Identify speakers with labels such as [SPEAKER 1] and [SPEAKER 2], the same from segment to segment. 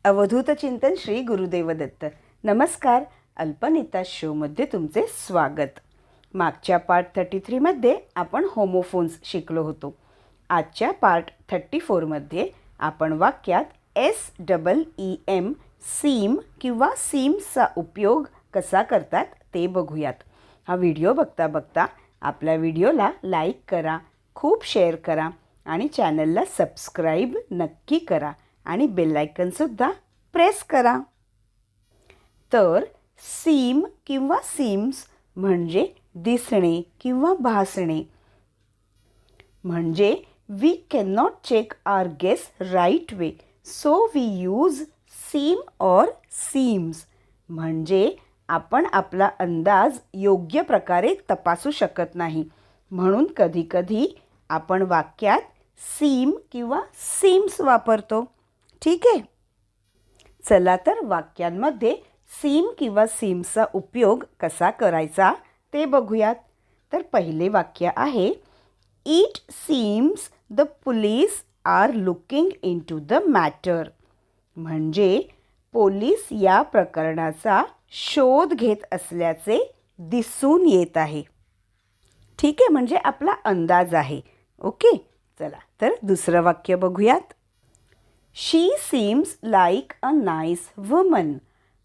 [SPEAKER 1] अवधूत चिंतन श्री गुरुदेव दत्त. नमस्कार. अल्पनीता शोमध्ये तुमचे स्वागत. मागच्या पार्ट 33मध्ये आपण होमोफोन्स शिकलो होतो. आजच्या पार्ट 34मध्ये आपण वाक्यात SEEM सीम किंवा सीम्सचा उपयोग कसा करतात ते बघूयात. हा व्हिडिओ बघता बघता आपल्या व्हिडिओला लाईक करा, खूप शेअर करा आणि चॅनलला सबस्क्राईब नक्की करा आणि बेल आयकॉनसुद्धा प्रेस करा. तर सीम किंवा सीम्स म्हणजे दिसणे किंवा भासणे. म्हणजे we can not check our guess right way, so we use seem or seems. म्हणजे आपण आपला अंदाज योग्य प्रकारे तपासू शकत नाही, म्हणून कधीकधी आपण वाक्यात सीम किंवा सीम्स वापरतो. ठीक आहे. चला तर वाक्यांमध्ये सीम किंवा सीम्सचा उपयोग कसा करायचा ते बघूयात. तर पहिले वाक्य आहे, it seems the police are looking into the matter. म्हणजे पोलीस या प्रकरणाचा शोध घेत असल्याचे दिसून येत आहे. ठीक आहे, म्हणजे आपला अंदाज आहे. ओके. चला तर दुसरं वाक्य बघूयात. She seems like a nice woman.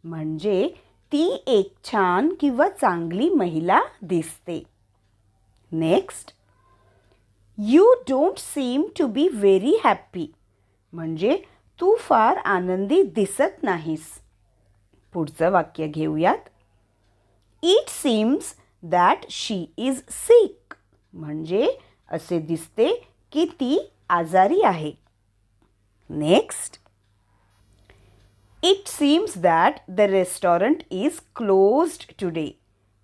[SPEAKER 1] म्हणजे ती एक छान किंवा चांगली महिला दिसते. Next, you don't seem to be very happy. म्हणजे तू फार आनंदी दिसत नाहीस. पुढचं वाक्य घेऊयात. It seems that she is sick. म्हणजे असे दिसते की ती आजारी आहे. Next, it seems that the restaurant is closed today.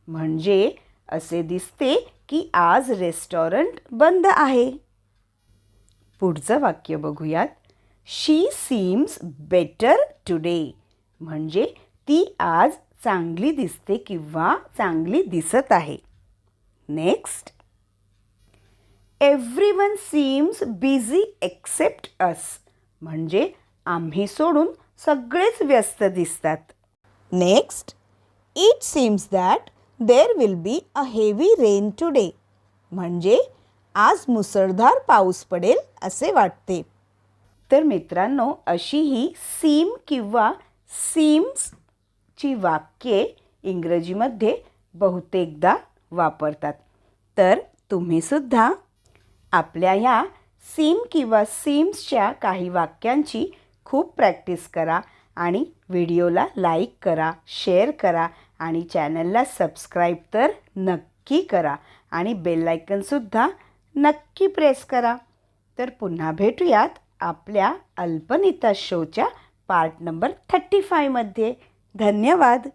[SPEAKER 1] म्हणजे असे दिसते की आज रेस्टॉरंट बंद आहे. पुढचं वाक्य बघूयात. She seems better today. म्हणजे ती आज चांगली दिसते किंवा चांगली दिसत आहे. Next, everyone seems busy except us. म्हणजे आम्ही सोडून सगळेच व्यस्त दिसतात. Next, it seems that there will be a heavy rain today. म्हणजे आज मुसळधार पाऊस पडेल असे वाटते. तर मित्रांनो, अशी ही सीम किंवा सीम्सची वाक्ये इंग्रजीमध्ये बहुतेकदा वापरतात. तर तुम्हीसुद्धा आपल्या ह्या सीम किंवा सीम्सच्या काही वाक्यांची खूप प्रॅक्टिस करा आणि व्हिडिओला लाईक करा, शेअर करा आणि चॅनलला सबस्क्राईब तर नक्की करा आणि बेल आयकॉनसुद्धा नक्की प्रेस करा. तर पुन्हा भेटूयात आपल्या अल्पनीता शोच्या पार्ट नंबर 35मध्ये. धन्यवाद.